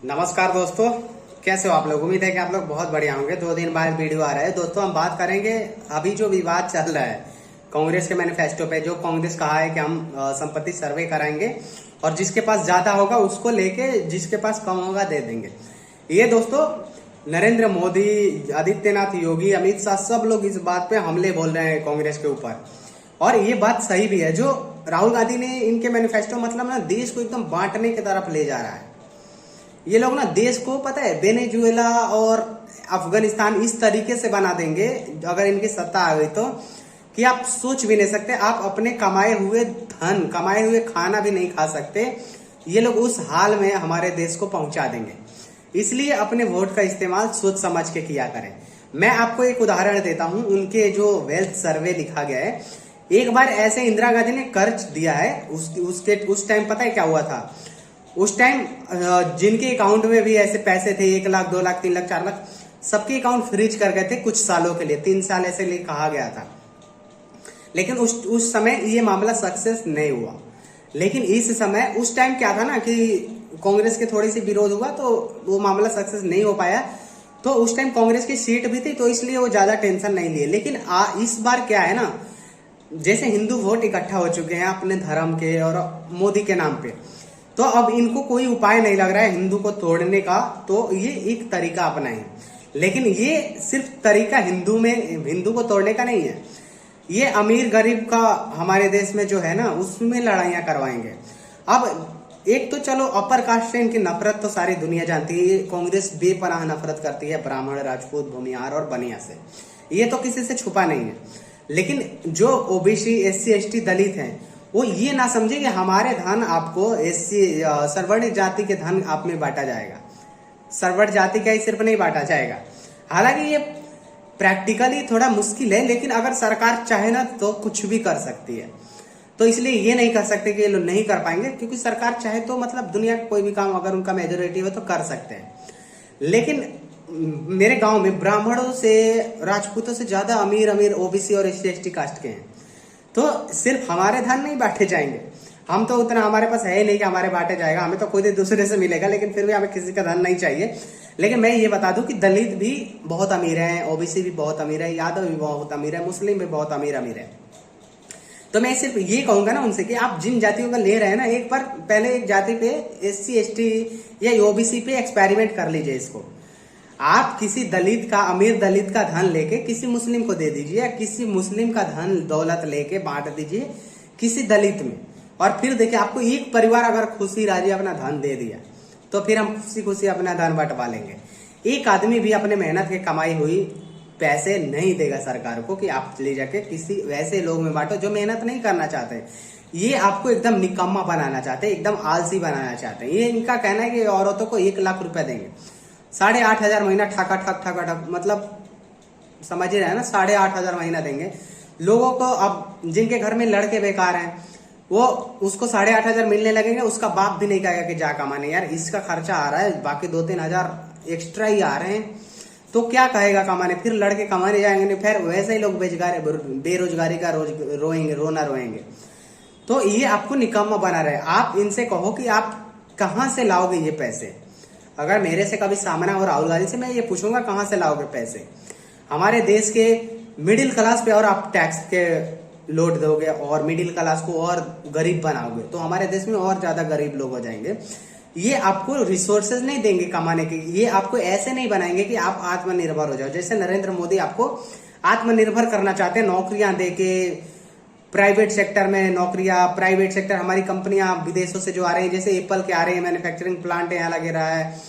नमस्कार दोस्तों, कैसे हो आप लोग। उम्मीद है कि आप लोग बहुत बढ़िया होंगे। 2 दिन बाद वीडियो आ रहा है। दोस्तों हम बात करेंगे अभी जो विवाद चल रहा है कांग्रेस के मैनिफेस्टो पे। जो कांग्रेस कहा है कि हम संपत्ति सर्वे कराएंगे और जिसके पास ज्यादा होगा उसको लेके जिसके पास कम होगा दे देंगे। ये दोस्तों नरेंद्र मोदी, आदित्यनाथ योगी, अमित शाह सब लोग इस बात पे हमले बोल रहे हैं कांग्रेस के ऊपर। और ये बात सही भी है। जो राहुल गांधी ने इनके मैनिफेस्टो मतलब ना देश को एकदम बांटने की तरफ ले जा रहा है। ये लोग ना देश को पता है वेनेजुएला और अफगानिस्तान इस तरीके से बना देंगे अगर इनकी सत्ता आ गई तो, कि आप सोच भी नहीं सकते। आप अपने कमाए हुए धन, कमाए हुए खाना भी नहीं खा सकते। ये लोग उस हाल में हमारे देश को पहुंचा देंगे। इसलिए अपने वोट का इस्तेमाल सोच समझ के किया करें। मैं आपको एक उदाहरण देता हूं। उनके जो वेल्थ सर्वे लिखा गया है, एक बार ऐसे इंदिरा गांधी ने कर्ज दिया है। उस टाइम पता है क्या हुआ था। उस टाइम जिनके अकाउंट में भी ऐसे पैसे थे 1 लाख 2 लाख 3 लाख 4 लाख, सबके अकाउंट फ्रीज कर गए थे कुछ सालों के लिए, 3 साल ऐसे लिए कहा गया था। लेकिन उस समय ये मामला सक्सेस नहीं हुआ। लेकिन इस समय उस टाइम क्या था ना कि कांग्रेस के थोड़ी सी विरोध हुआ तो वो मामला सक्सेस नहीं हो पाया। तो उस टाइम कांग्रेस की सीट भी थी तो इसलिए वो ज्यादा टेंशन नहीं लिए। लेकिन इस बार क्या है ना, जैसे हिंदू वोट इकट्ठा हो चुके हैं अपने धर्म के और मोदी के नाम पे, तो अब इनको कोई उपाय नहीं लग रहा है हिंदू को तोड़ने का। तो ये एक तरीका अपनाएं। लेकिन ये सिर्फ तरीका हिंदू को तोड़ने का नहीं है। ये अमीर गरीब का हमारे देश में जो है ना उसमें लड़ाइयां करवाएंगे। अब एक तो चलो अपर कास्ट से इनकी नफरत तो सारी दुनिया जानती है। कांग्रेस बेपनाह नफरत करती है ब्राह्मण, राजपूत, भूमिहार और बनिया से। ये तो किसी से छुपा नहीं है। लेकिन जो ओबीसी, एससी, एसटी, दलित हैं वो ये ना समझे कि हमारे धन आपको सर्वर्ण जाति के धन आप में बांटा जाएगा। सर्वर्ण जाति का ही सिर्फ नहीं बांटा जाएगा। हालांकि ये प्रैक्टिकली थोड़ा मुश्किल है, लेकिन अगर सरकार चाहे ना तो कुछ भी कर सकती है। तो इसलिए ये नहीं कर सकते कि ये लोग नहीं कर पाएंगे, क्योंकि सरकार चाहे तो मतलब दुनिया का कोई भी काम अगर उनका मेजोरिटी हो तो कर सकते हैं। लेकिन मेरे गांव में ब्राह्मणों से, राजपूतों से ज्यादा अमीर ओबीसी और एससी एसटी कास्ट के हैं। तो सिर्फ हमारे धन नहीं बांटे जाएंगे। हम तो उतना हमारे पास है ही नहीं कि हमारे बांटे जाएगा। हमें तो खुद ही दूसरे से मिलेगा, लेकिन फिर भी हमें किसी का धन नहीं चाहिए। लेकिन मैं ये बता दूं कि दलित भी बहुत अमीर है, ओबीसी भी बहुत अमीर है, यादव भी बहुत अमीर है, मुस्लिम भी बहुत अमीर है। तो मैं सिर्फ ये कहूंगा ना उनसे कि आप जिन जातियों का ले रहे हैं ना, एक बार पहले एक जाति पे, एससी एसटी या ओबीसी पे एक्सपेरिमेंट कर लीजिए इसको। आप किसी दलित का, अमीर दलित का धन लेके किसी मुस्लिम को दे दीजिए, या किसी मुस्लिम का धन दौलत लेके बांट दीजिए किसी दलित में, और फिर देखिए आपको एक परिवार अगर खुशी राजी अपना धन दे दिया तो फिर हम खुशी खुशी अपना धन बंटवा लेंगे। एक आदमी भी अपने मेहनत के कमाई हुई पैसे नहीं देगा सरकार को कि आप ले जाके किसी वैसे लोग में बांटो जो मेहनत नहीं करना चाहते। ये आपको एकदम निकम्मा बनाना चाहते हैं, एकदम आलसी बनाना चाहते हैं। ये इनका कहना है कि औरतों को 1 लाख रुपए देंगे, 8,500 महीना ठक मतलब समझ ही रहे हैं ना, 8,500 महीना देंगे लोगों को। अब जिनके घर में लड़के बेकार हैं वो उसको 8,500 मिलने लगेंगे। उसका बाप भी नहीं कहेगा कि जा कमाने, यार इसका खर्चा आ रहा है, बाकी 2-3 हजार एक्स्ट्रा ही आ रहे हैं, तो क्या कहेगा कमाने। फिर लड़के कमाने जाएंगे नहीं, फिर वैसे ही लोग बेरोजगारी का रोना रोएंगे। तो ये आपको निकम्मा बना रहे। आप इनसे कहो कि आप कहां से लाओगे ये पैसे। अगर मेरे से कभी सामना हो राहुल गांधी से, मैं ये पूछूंगा कहां से लाओगे पैसे। हमारे देश के मिडिल क्लास पे और आप टैक्स के लोड दोगे और मिडिल क्लास को और गरीब बनाओगे तो हमारे देश में और ज्यादा गरीब लोग हो जाएंगे। ये आपको रिसोर्सेज नहीं देंगे कमाने के। ये आपको ऐसे नहीं बनाएंगे कि आप आत्मनिर्भर हो जाओ। जैसे नरेंद्र मोदी आपको आत्मनिर्भर करना चाहते हैं, नौकरियां देके, प्राइवेट सेक्टर में नौकरियां, प्राइवेट सेक्टर हमारी कंपनियां विदेशों से जो आ रही है, जैसे एप्पल के आ रहे हैं मैन्युफैक्चरिंग प्लांट यहाँ लगे रहा है,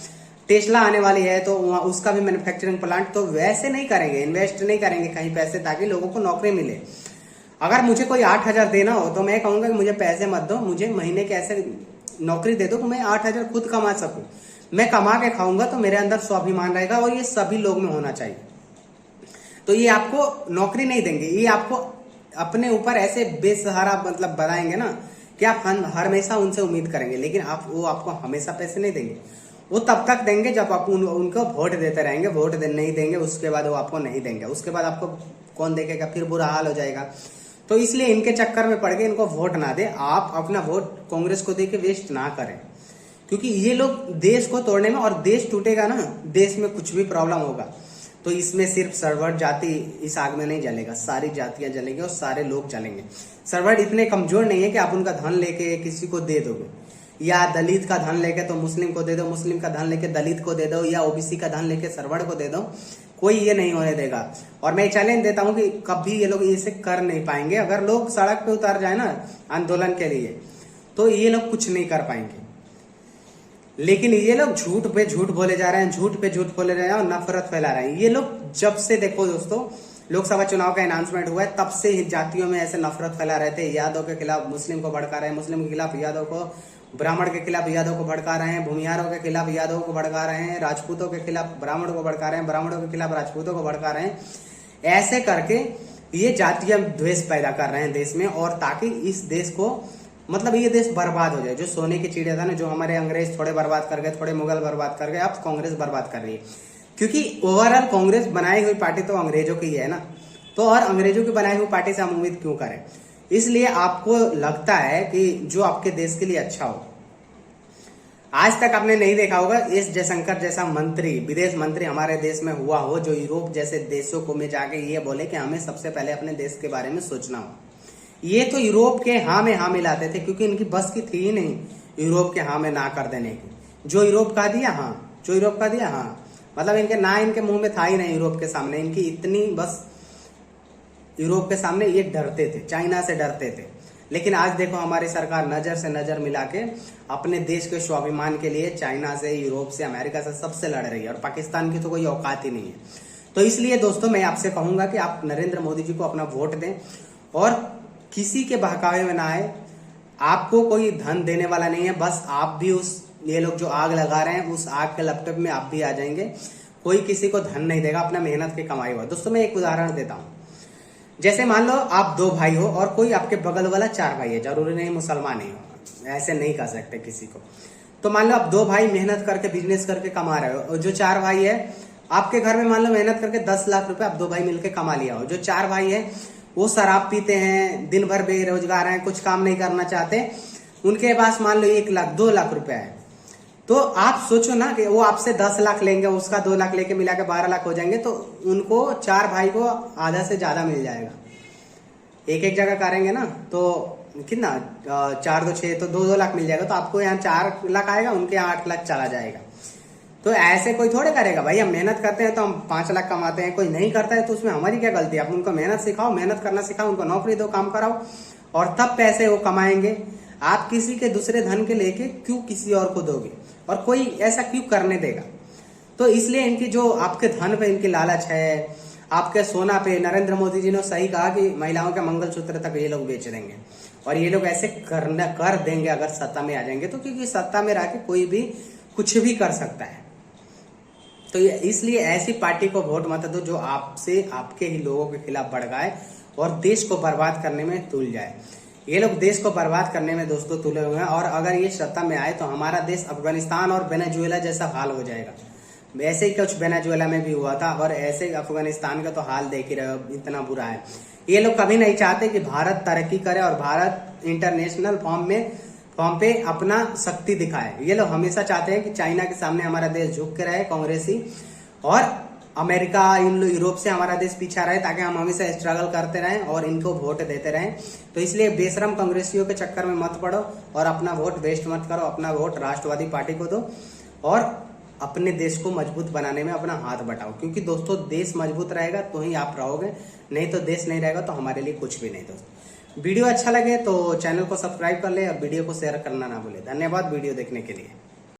टेस्ला आने वाली है तो उसका भी मैन्युफैक्चरिंग प्लांट। तो वैसे नहीं करेंगे, इन्वेस्ट नहीं करेंगे कहीं पैसे ताकि लोगों को नौकरी मिले। अगर मुझे कोई 8,000 देना हो तो मैं कहूंगा कि मुझे पैसे मत दो, मुझे महीने के ऐसे नौकरी दे दो कि मैं 8,000 खुद कमा सकूं। मैं कमा के खाऊंगा तो मेरे अंदर स्वाभिमान रहेगा, और ये सभी लोग में होना चाहिए। तो ये आपको नौकरी नहीं देंगे, ये आपको अपने ऊपर ऐसे बेसहारा मतलब बनाएंगे ना कि आप हमेशा उनसे उम्मीद करेंगे। लेकिन वो आपको हमेशा पैसे नहीं देंगे। वो तब तक देंगे जब आप उनको वोट देते रहेंगे। वोट नहीं देंगे उसके बाद वो आपको नहीं देंगे। उसके बाद आपको कौन देखेगा, फिर बुरा हाल हो जाएगा। तो इसलिए इनके चक्कर में पड़ के इनको वोट ना दे। आप अपना वोट कांग्रेस को दे के वेस्ट ना करें, क्योंकि ये लोग देश को तोड़ने में, और देश टूटेगा ना, देश में कुछ भी प्रॉब्लम होगा तो इसमें सिर्फ सरवट जाति इस आग में नहीं जलेगा, सारी जातियां जलेंगे और सारे लोग जलेंगे। सरवट इतने कमजोर नहीं है कि आप उनका धन लेके किसी को दे दोगे, या दलित का धन लेके तो मुस्लिम को दे दो, मुस्लिम का धन लेके दलित को दे दो, या ओबीसी का धन लेके सरवट को दे दो, कोई ये नहीं होने देगा। और मैं चैलेंज देता हूं कि कभी ये लोग इसे कर नहीं पाएंगे। अगर लोग सड़क पे उतर जाए ना आंदोलन के लिए तो ये लोग कुछ नहीं कर पाएंगे। लेकिन ये लोग झूठ पे झूठ बोले जा रहे हैं, झूठ पे झूठ बोले जा रहे हैं और नफरत फैला रहे हैं। ये लोग जब से देखो दोस्तों लोकसभा चुनाव का अनाउंसमेंट हुआ है तब से ही जातियों में ऐसे नफरत फैला रहे थे। यादव के खिलाफ मुस्लिम को भड़का रहे हैं, मुस्लिम के खिलाफ यादव को, ब्राह्मण के खिलाफ यादव को भड़का रहे हैं, भूमिहारों के खिलाफ यादव को भड़का रहे हैं, राजपूतों के खिलाफ ब्राह्मण को भड़का रहे हैं, ब्राह्मणों के खिलाफ राजपूतों को भड़का रहे हैं। ऐसे करके ये जातीय द्वेष पैदा कर रहे हैं देश में, और ताकि इस देश को, मतलब ये देश बर्बाद हो जाए। जो सोने की चिड़िया था ना, जो हमारे अंग्रेज थोड़े बर्बाद कर गए, थोड़े मुगल बर्बाद कर गए, अब कांग्रेस बर्बाद कर रही है। क्योंकि ओवरऑल कांग्रेस बनाई हुई पार्टी तो अंग्रेजों की है ना, तो और अंग्रेजों की बनाई हुई पार्टी से हम उम्मीद क्यों करें। इसलिए आपको लगता है कि जो आपके देश के लिए अच्छा हो। आज तक आपने नहीं देखा होगा एस जयशंकर जैसा मंत्री, विदेश मंत्री हमारे देश में हुआ हो जो यूरोप जैसे देशों को में जाके ये बोले कि हमें सबसे पहले अपने देश के बारे में सोचना हो। ये तो यूरोप के हाँ में हाँ मिलाते थे, क्योंकि इनकी बस की थी ही नहीं यूरोप के हाँ में ना कर देने की। जो यूरोप का दिया हाँ, जो यूरोप का दिया हाँ, मतलब इनके ना, इनके मुंह में था ही नहीं यूरोप के सामने। इनकी इतनी बस यूरोप के सामने ये डरते थे, चाइना से डरते थे। लेकिन आज देखो हमारी सरकार नजर से नजर मिला के अपने देश के स्वाभिमान के लिए चाइना से, यूरोप से, अमेरिका से सबसे लड़ रही है, और पाकिस्तान की तो कोई औकात ही नहीं है। तो इसलिए दोस्तों मैं आपसे कहूंगा कि आप नरेंद्र मोदी जी को अपना वोट दें और किसी के बहकावे में ना आए। आपको कोई धन देने वाला नहीं है, बस आप भी उस, ये लोग जो आग लगा रहे हैं उस आग के लपटे में आप भी आ जाएंगे। कोई किसी को धन नहीं देगा, अपना मेहनत की कमाई हुआ। दोस्तों मैं एक उदाहरण देता हूं। जैसे मान लो आप 2 भाई हो और कोई आपके बगल वाला 4 भाई है, जरूरी नहीं मुसलमान ही हो, ऐसे नहीं कर सकते किसी को। तो मान लो आप 2 भाई मेहनत करके बिजनेस करके कमा रहे हो, और जो 4 भाई है आपके घर में मान लो मेहनत करके 10 लाख रुपए आप 2 भाई मिलकर कमा लिया हो। जो 4 भाई है वो शराब पीते हैं, दिन भर बेरोजगार हैं, कुछ काम नहीं करना चाहते, उनके पास मान लो 1 लाख 2 लाख रुपए है। तो आप सोचो ना कि वो आपसे 10 लाख लेंगे, उसका 2 लाख लेके मिला के 12 लाख हो जाएंगे, तो उनको 4 भाई को आधा से ज्यादा मिल जाएगा। एक जगह करेंगे ना तो कितना, 4 2 6 तो 2 लाख मिल जाएगा। तो आपको यहाँ 4 लाख आएगा, उनके यहाँ 8 लाख चला जाएगा। तो ऐसे कोई थोड़े करेगा भाई। हम मेहनत करते हैं तो हम 5 लाख कमाते हैं, कोई नहीं करता है तो उसमें हमारी क्या गलती है। आप उनको मेहनत सिखाओ, मेहनत करना सिखाओ, उनको नौकरी दो, काम कराओ, और तब पैसे वो कमाएंगे। आप किसी के दूसरे धन के लेके क्यों किसी और को दोगे, और कोई ऐसा क्यों करने देगा। तो इसलिए इनकी जो आपके धन पे इनकी लालच है, आपके सोना पे, नरेंद्र मोदी जी ने सही कहा कि महिलाओं के मंगलसूत्र तक ये लोग बेच देंगे, और ये लोग ऐसे कर देंगे अगर सत्ता में आ जाएंगे तो। क्योंकि सत्ता में रह के कोई भी कुछ भी कर सकता है। तो इसलिए ऐसी पार्टी को वोट मत दो जो आपसे, आपके ही लोगों के खिलाफ भड़काए और देश को बर्बाद करने में तुल जाए। ये लोग देश को बर्बाद करने में दोस्तों तुले हुए हैं, और अगर ये सत्ता में आए तो हमारा देश अफगानिस्तान और वेनेजुएला जैसा हाल हो जाएगा। ऐसे ही कुछ वेनेजुएला में भी हुआ था, और ऐसे अफगानिस्तान का तो हाल देख ही रहे हो, इतना बुरा है। ये लोग कभी नहीं चाहते कि भारत तरक्की करे और भारत इंटरनेशनल फॉर्म पे अपना शक्ति दिखाए। ये लोग हमेशा चाहते हैं कि चाइना के सामने हमारा देश झुक के रहे, कांग्रेसी, और अमेरिका, इन यूरोप से हमारा देश पीछा रहे, ताकि हम हमेशा स्ट्रगल करते रहें और इनको वोट देते रहें। तो इसलिए बेशरम कांग्रेसियों के चक्कर में मत पड़ो और अपना वोट वेस्ट मत करो। अपना वोट राष्ट्रवादी पार्टी को दो और अपने देश को मजबूत बनाने में अपना हाथ बटाओ। क्योंकि दोस्तों देश मजबूत रहेगा तो ही आप रहोगे, नहीं तो देश नहीं रहेगा तो हमारे लिए कुछ भी नहीं। दोस्तों वीडियो अच्छा लगे तो चैनल को सब्सक्राइब कर ले और वीडियो को शेयर करना ना भूले। धन्यवाद वीडियो देखने के लिए।